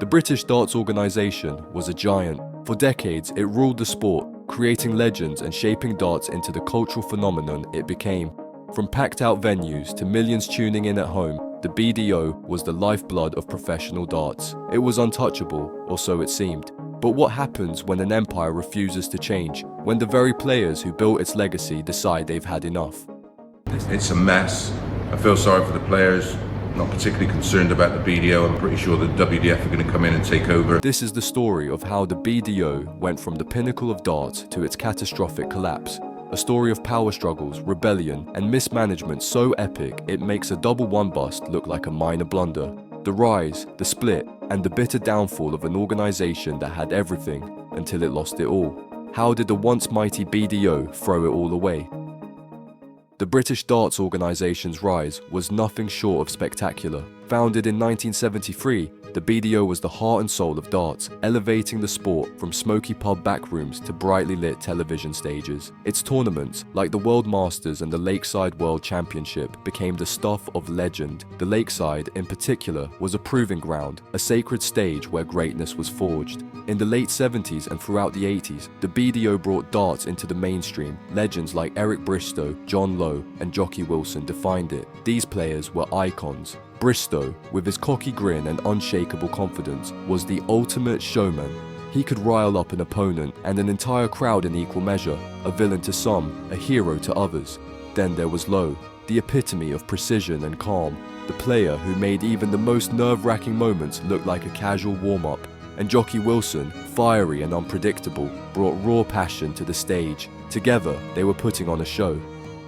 The British darts organisation was a giant. For decades, it ruled the sport, creating legends and shaping darts into the cultural phenomenon it became. From packed-out venues to millions tuning in at home, the BDO was the lifeblood of professional darts. It was untouchable, or so it seemed. But what happens when an empire refuses to change? When the very players who built its legacy decide they've had enough? It's a mess. I feel sorry for the players. Not particularly concerned about the BDO. I'm pretty sure the WDF are going to come in and take over. This is the story of how the BDO went from the pinnacle of darts to its catastrophic collapse. A story of power struggles, rebellion, and mismanagement so epic it makes a double one bust look like a minor blunder. The rise, the split, and the bitter downfall of an organisation that had everything until it lost it all. How did the once mighty BDO throw it all away? The British darts organisation's rise was nothing short of spectacular. Founded in 1973, the BDO was the heart and soul of darts, elevating the sport from smoky pub backrooms to brightly lit television stages. Its tournaments, like the World Masters and the Lakeside World Championship, became the stuff of legend. The Lakeside, in particular, was a proving ground, a sacred stage where greatness was forged. In the late 70s and throughout the 80s, the BDO brought darts into the mainstream. Legends like Eric Bristow, Lowe, and Jocky Wilson defined it. These players were icons. Bristow, with his cocky grin and unshakable confidence, was the ultimate showman. He could rile up an opponent and an entire crowd in equal measure, a villain to some, a hero to others. Then there was Lowe, the epitome of precision and calm, the player who made even the most nerve-wracking moments look like a casual warm-up. And Jocky Wilson, fiery and unpredictable, brought raw passion to the stage. Together, they were putting on a show.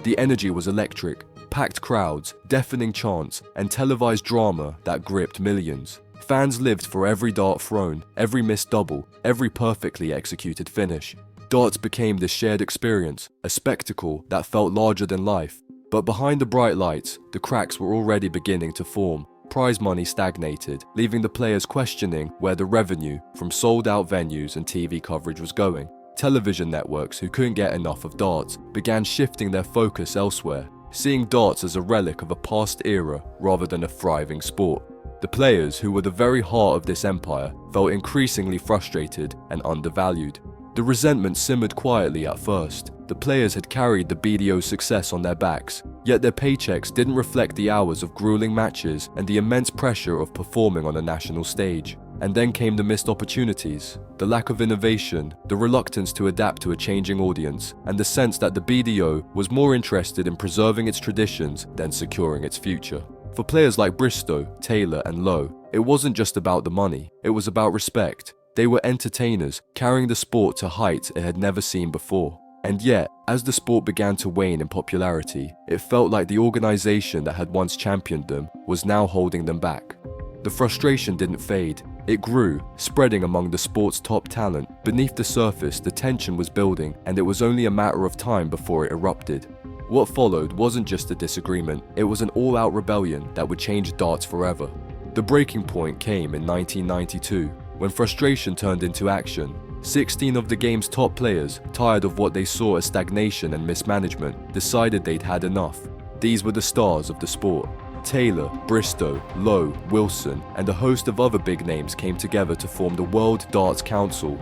The energy was electric. Packed crowds, deafening chants, and televised drama that gripped millions. Fans lived for every dart thrown, every missed double, every perfectly executed finish. Darts became this shared experience, a spectacle that felt larger than life. But behind the bright lights, the cracks were already beginning to form. Prize money stagnated, leaving the players questioning where the revenue from sold-out venues and TV coverage was going. Television networks who couldn't get enough of darts began shifting their focus elsewhere, seeing darts as a relic of a past era rather than a thriving sport. The players, who were the very heart of this empire, felt increasingly frustrated and undervalued. The resentment simmered quietly at first. The players had carried the BDO's success on their backs, yet their paychecks didn't reflect the hours of grueling matches and the immense pressure of performing on a national stage. And then came the missed opportunities, the lack of innovation, the reluctance to adapt to a changing audience, and the sense that the BDO was more interested in preserving its traditions than securing its future. For players like Bristow, Taylor, and Lowe, it wasn't just about the money, it was about respect. They were entertainers, carrying the sport to heights it had never seen before. And yet, as the sport began to wane in popularity, it felt like the organisation that had once championed them was now holding them back. The frustration didn't fade. It grew, spreading among the sport's top talent. Beneath the surface, the tension was building, and it was only a matter of time before it erupted. What followed wasn't just a disagreement, it was an all-out rebellion that would change darts forever. The breaking point came in 1992, when frustration turned into action. 16 of the game's top players, tired of what they saw as stagnation and mismanagement, decided they'd had enough. These were the stars of the sport. Taylor, Bristow, Lowe, Wilson, and a host of other big names came together to form the World Darts Council,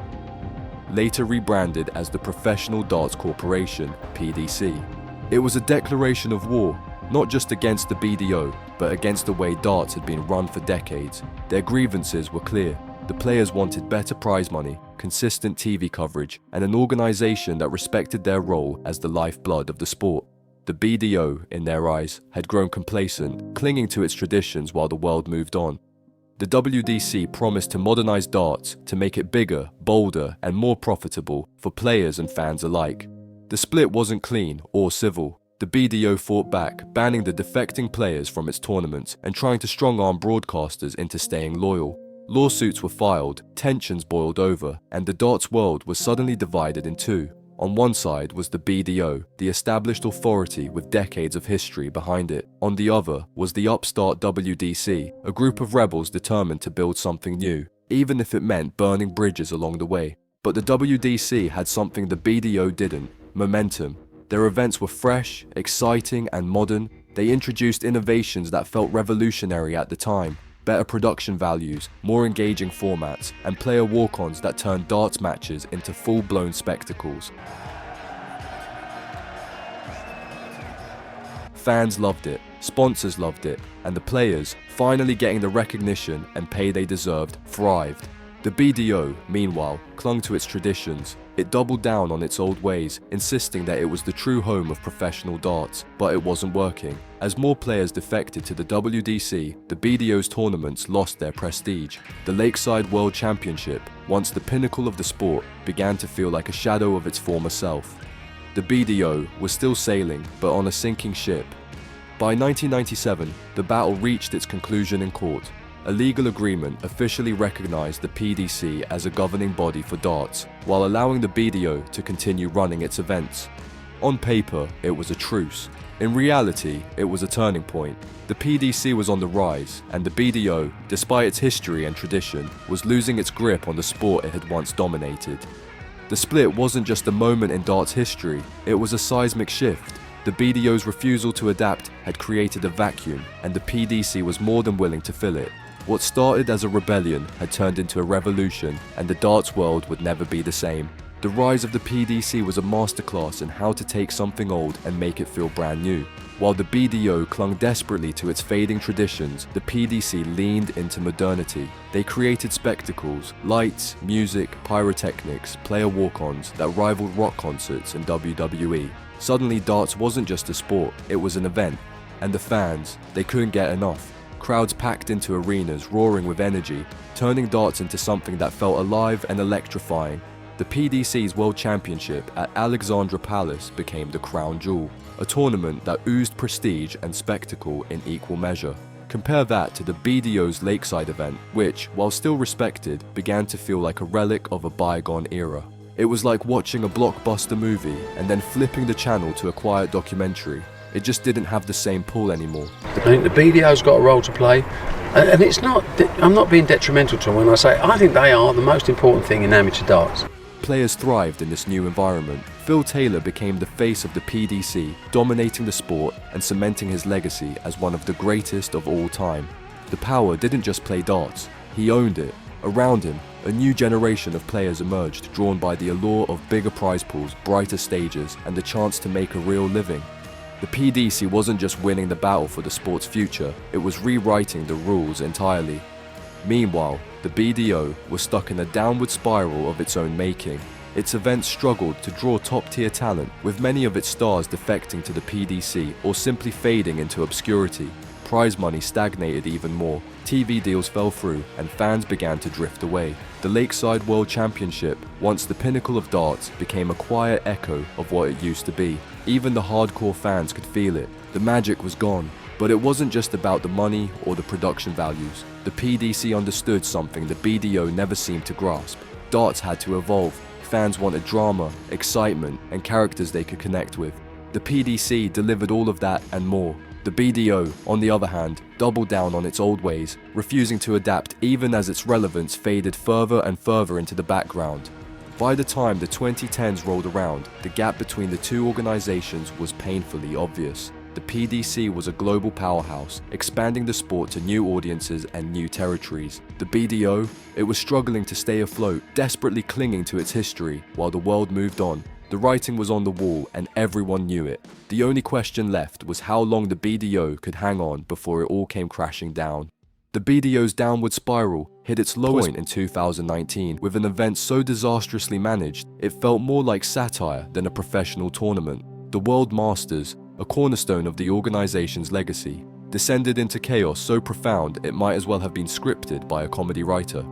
later rebranded as the Professional Darts Corporation, PDC. It was a declaration of war, not just against the BDO, but against the way darts had been run for decades. Their grievances were clear. The players wanted better prize money, consistent TV coverage, and an organisation that respected their role as the lifeblood of the sport. The BDO, in their eyes, had grown complacent, clinging to its traditions while the world moved on. The WDC promised to modernise darts to make it bigger, bolder, and more profitable for players and fans alike. The split wasn't clean or civil. The BDO fought back, banning the defecting players from its tournaments and trying to strong-arm broadcasters into staying loyal. Lawsuits were filed, tensions boiled over, and the darts world was suddenly divided in two. On one side was the BDO, the established authority with decades of history behind it. On the other was the upstart WDC, a group of rebels determined to build something new, even if it meant burning bridges along the way. But the WDC had something the BDO didn't: momentum. Their events were fresh, exciting, and modern. They introduced innovations that felt revolutionary at the time. better production values, more engaging formats, and player walk-ons that turned darts matches into full-blown spectacles. Fans loved it, sponsors loved it, and the players, finally getting the recognition and pay they deserved, thrived. The BDO, meanwhile, clung to its traditions. It doubled down on its old ways, insisting that it was the true home of professional darts, but it wasn't working. As more players defected to the WDC, the BDO's tournaments lost their prestige. The Lakeside World Championship, once the pinnacle of the sport, began to feel like a shadow of its former self. The BDO was still sailing, but on a sinking ship. By 1997, the battle reached its conclusion in court. A legal agreement officially recognized the PDC as a governing body for darts, while allowing the BDO to continue running its events. On paper, it was a truce. In reality, it was a turning point. The PDC was on the rise, and the BDO, despite its history and tradition, was losing its grip on the sport it had once dominated. The split wasn't just a moment in darts history, it was a seismic shift. The BDO's refusal to adapt had created a vacuum, and the PDC was more than willing to fill it. What started as a rebellion had turned into a revolution, and the darts world would never be the same. The rise of the PDC was a masterclass in how to take something old and make it feel brand new. While the BDO clung desperately to its fading traditions, the PDC leaned into modernity. They created spectacles, lights, music, pyrotechnics, player walk-ons that rivaled rock concerts in WWE. Suddenly, darts wasn't just a sport, it was an event. And the fans, they couldn't get enough. Crowds packed into arenas, roaring with energy, turning darts into something that felt alive and electrifying. The PDC's World Championship at Alexandra Palace became the crown jewel, a tournament that oozed prestige and spectacle in equal measure. Compare that to the BDO's Lakeside event, which, while still respected, began to feel like a relic of a bygone era. It was like watching a blockbuster movie and then flipping the channel to a quiet documentary. It just didn't have the same pull anymore. I think the BDO's got a role to play, and it's not, I'm not being detrimental to them when I say I think they are the most important thing in amateur darts. Players thrived in this new environment. Phil Taylor became the face of the PDC, dominating the sport and cementing his legacy as one of the greatest of all time. The Power didn't just play darts, he owned it. Around him, a new generation of players emerged, drawn by the allure of bigger prize pools, brighter stages, and the chance to make a real living. The PDC wasn't just winning the battle for the sport's future, it was rewriting the rules entirely. Meanwhile, the BDO was stuck in a downward spiral of its own making. Its events struggled to draw top-tier talent, with many of its stars defecting to the PDC or simply fading into obscurity. Prize money stagnated even more, TV deals fell through, and fans began to drift away. The Lakeside World Championship, once the pinnacle of darts, became a quiet echo of what it used to be. Even the hardcore fans could feel it. The magic was gone. But it wasn't just about the money or the production values. The PDC understood something the BDO never seemed to grasp. Darts had to evolve. Fans wanted drama, excitement, and characters they could connect with. The PDC delivered all of that and more. The BDO, on the other hand, doubled down on its old ways, refusing to adapt even as its relevance faded further and further into the background. By the time the 2010s rolled around, the gap between the two organizations was painfully obvious. The PDC was a global powerhouse, expanding the sport to new audiences and new territories. The BDO, it was struggling to stay afloat, desperately clinging to its history while the world moved on. The writing was on the wall and everyone knew it. The only question left was how long the BDO could hang on before it all came crashing down. The BDO's downward spiral hit its lowest point in 2019 with an event so disastrously managed it felt more like satire than a professional tournament. The World Masters, a cornerstone of the organization's legacy, descended into chaos so profound it might as well have been scripted by a comedy writer.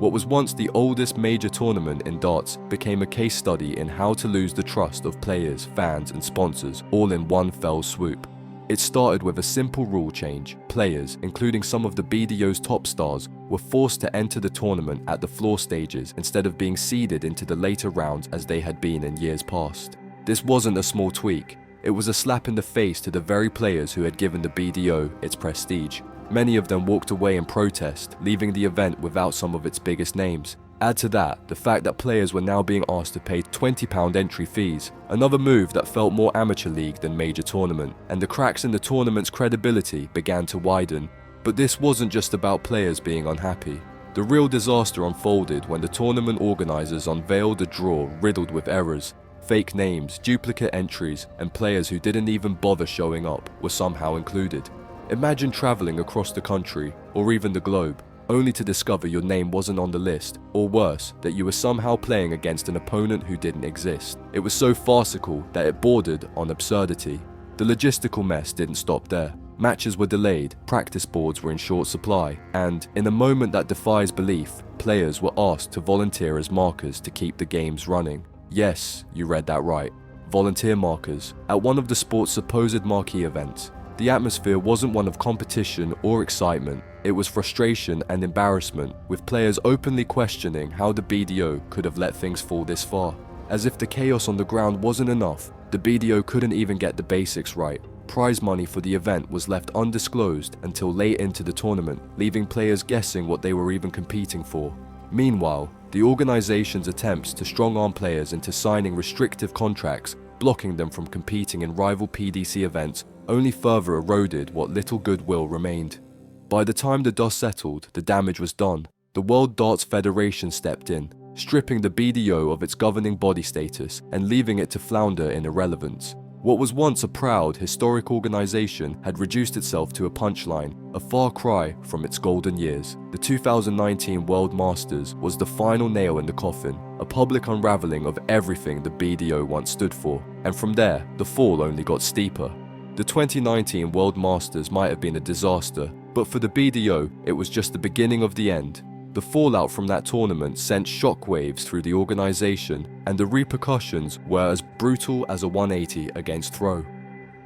What was once the oldest major tournament in darts became a case study in how to lose the trust of players, fans, and sponsors all in one fell swoop. It started with a simple rule change. Players, including some of the BDO's top stars, were forced to enter the tournament at the floor stages instead of being seeded into the later rounds as they had been in years past. This wasn't a small tweak. It was a slap in the face to the very players who had given the BDO its prestige. Many of them walked away in protest, leaving the event without some of its biggest names. Add to that the fact that players were now being asked to pay £20 entry fees, another move that felt more amateur league than major tournament, and the cracks in the tournament's credibility began to widen. But this wasn't just about players being unhappy. The real disaster unfolded when the tournament organisers unveiled a draw riddled with errors. Fake names, duplicate entries, and players who didn't even bother showing up were somehow included. Imagine travelling across the country, or even the globe, only to discover your name wasn't on the list, or worse, that you were somehow playing against an opponent who didn't exist. It was so farcical that it bordered on absurdity. The logistical mess didn't stop there. Matches were delayed, practice boards were in short supply, and, in a moment that defies belief, players were asked to volunteer as markers to keep the games running. Yes, you read that right. Volunteer markers, at one of the sport's supposed marquee events. The atmosphere wasn't one of competition or excitement, it was frustration and embarrassment, with players openly questioning how the BDO could have let things fall this far. As if the chaos on the ground wasn't enough, the BDO couldn't even get the basics right. Prize money for the event was left undisclosed until late into the tournament, leaving players guessing what they were even competing for. Meanwhile, the organization's attempts to strong-arm players into signing restrictive contracts, blocking them from competing in rival PDC events, only further eroded what little goodwill remained. By the time the dust settled, the damage was done. The World Darts Federation stepped in, stripping the BDO of its governing body status and leaving it to flounder in irrelevance. What was once a proud, historic organization had reduced itself to a punchline, a far cry from its golden years. The 2019 World Masters was the final nail in the coffin, a public unraveling of everything the BDO once stood for, and from there, the fall only got steeper. The 2019 World Masters might have been a disaster, but for the BDO, it was just the beginning of the end. The fallout from that tournament sent shockwaves through the organization, and the repercussions were as brutal as a 180 against throw.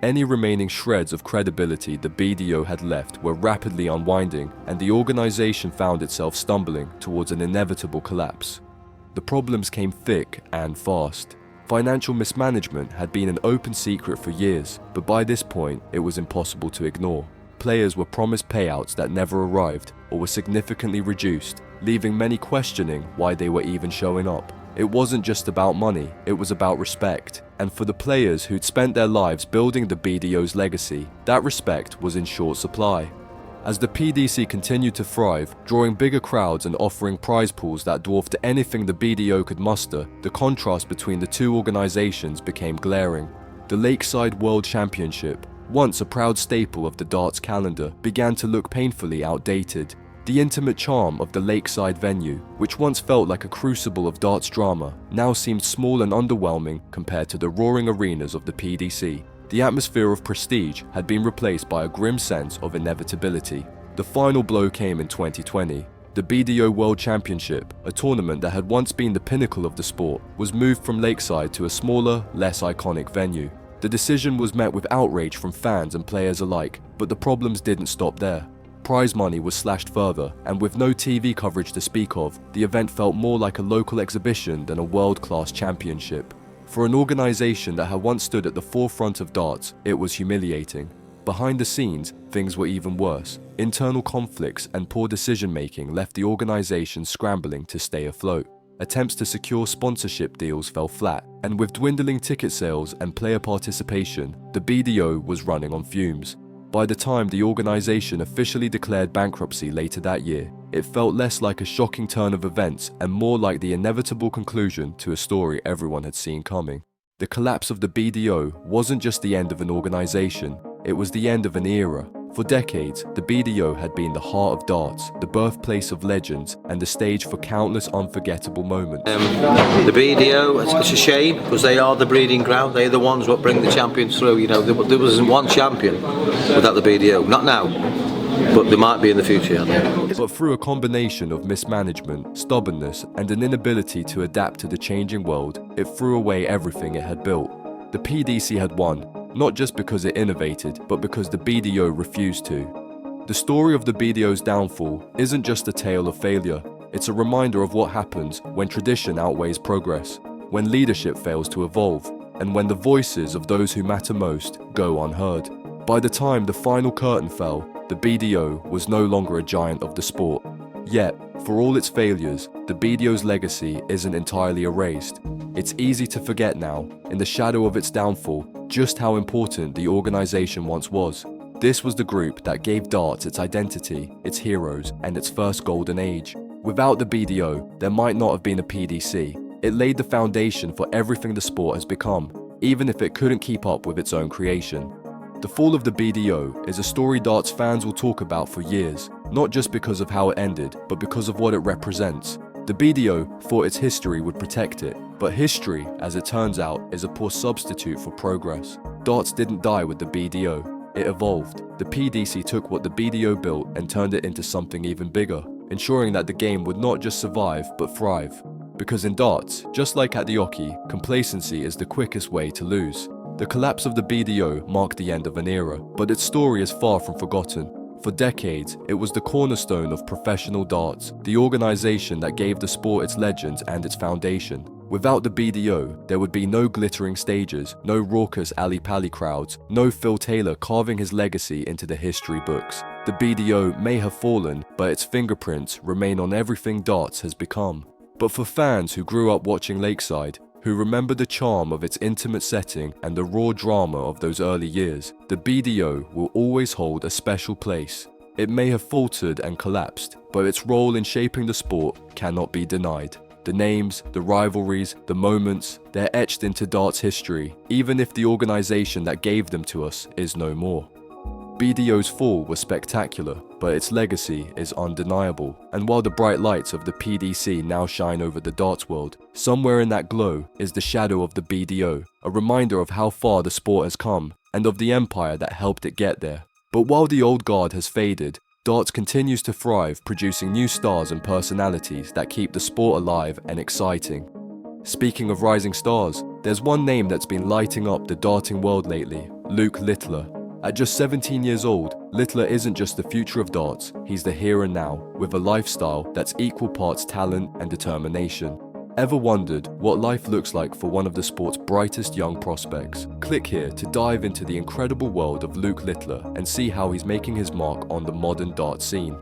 Any remaining shreds of credibility the BDO had left were rapidly unwinding, and the organization found itself stumbling towards an inevitable collapse. The problems came thick and fast. Financial mismanagement had been an open secret for years, but by this point, it was impossible to ignore. Players were promised payouts that never arrived or were significantly reduced, leaving many questioning why they were even showing up. It wasn't just about money, it was about respect. And for the players who'd spent their lives building the BDO's legacy, that respect was in short supply. As the PDC continued to thrive, drawing bigger crowds and offering prize pools that dwarfed anything the BDO could muster, the contrast between the two organizations became glaring. The Lakeside World Championship, once a proud staple of the darts calendar, began to look painfully outdated. The intimate charm of the lakeside venue, which once felt like a crucible of darts drama, now seemed small and underwhelming compared to the roaring arenas of the PDC. The atmosphere of prestige had been replaced by a grim sense of inevitability. The final blow came in 2020. The BDO World Championship, a tournament that had once been the pinnacle of the sport, was moved from Lakeside to a smaller, less iconic venue. The decision was met with outrage from fans and players alike, but the problems didn't stop there. Prize money was slashed further, and with no TV coverage to speak of, the event felt more like a local exhibition than a world-class championship. For an organization that had once stood at the forefront of darts, it was humiliating. Behind the scenes, things were even worse. Internal conflicts and poor decision-making left the organization scrambling to stay afloat. Attempts to secure sponsorship deals fell flat, and with dwindling ticket sales and player participation, the BDO was running on fumes. By the time the organization officially declared bankruptcy later that year, it felt less like a shocking turn of events and more like the inevitable conclusion to a story everyone had seen coming. The collapse of the BDO wasn't just the end of an organization, it was the end of an era. For decades, the BDO had been the heart of darts, the birthplace of legends, and the stage for countless unforgettable moments. The BDO, it's a shame, because they are the breeding ground. They're the ones what bring the champions through. You know, there wasn't one champion without the BDO. Not now, but there might be in the future. But through a combination of mismanagement, stubbornness, and an inability to adapt to the changing world, it threw away everything it had built. The PDC had won, not just because it innovated, but because the BDO refused to. The story of the BDO's downfall isn't just a tale of failure, it's a reminder of what happens when tradition outweighs progress, when leadership fails to evolve, and when the voices of those who matter most go unheard. By the time the final curtain fell, the BDO was no longer a giant of the sport. Yet, for all its failures, the BDO's legacy isn't entirely erased. It's easy to forget now, in the shadow of its downfall, just how important the organization once was. This was the group that gave darts its identity, its heroes, and its first golden age. Without the BDO, there might not have been a PDC. It laid the foundation for everything the sport has become, even if it couldn't keep up with its own creation. The fall of the BDO is a story darts fans will talk about for years, not just because of how it ended, but because of what it represents. The BDO thought its history would protect it, but history, as it turns out, is a poor substitute for progress. Darts didn't die with the BDO. It evolved. The PDC took what the BDO built and turned it into something even bigger, ensuring that the game would not just survive, but thrive. Because in darts, just like at the Jocky, complacency is the quickest way to lose. The collapse of the BDO marked the end of an era, but its story is far from forgotten. For decades, it was the cornerstone of professional darts, the organization that gave the sport its legends and its foundation. Without the BDO, there would be no glittering stages, no raucous alley-pally crowds, no Phil Taylor carving his legacy into the history books. The BDO may have fallen, but its fingerprints remain on everything darts has become. But for fans who grew up watching Lakeside, who remember the charm of its intimate setting and the raw drama of those early years, the BDO will always hold a special place. It may have faltered and collapsed, but its role in shaping the sport cannot be denied. The names, the rivalries, the moments, they're etched into darts history, even if the organization that gave them to us is no more. BDO's fall was spectacular, but its legacy is undeniable. And while the bright lights of the PDC now shine over the darts world, somewhere in that glow is the shadow of the BDO, a reminder of how far the sport has come and of the empire that helped it get there. But while the old guard has faded, darts continues to thrive, producing new stars and personalities that keep the sport alive and exciting. Speaking of rising stars, there's one name that's been lighting up the darting world lately: Luke Littler. At just 17 years old, Littler isn't just the future of darts, he's the here and now, with a lifestyle that's equal parts talent and determination. Ever wondered what life looks like for one of the sport's brightest young prospects? Click here to dive into the incredible world of Luke Littler and see how he's making his mark on the modern dart scene.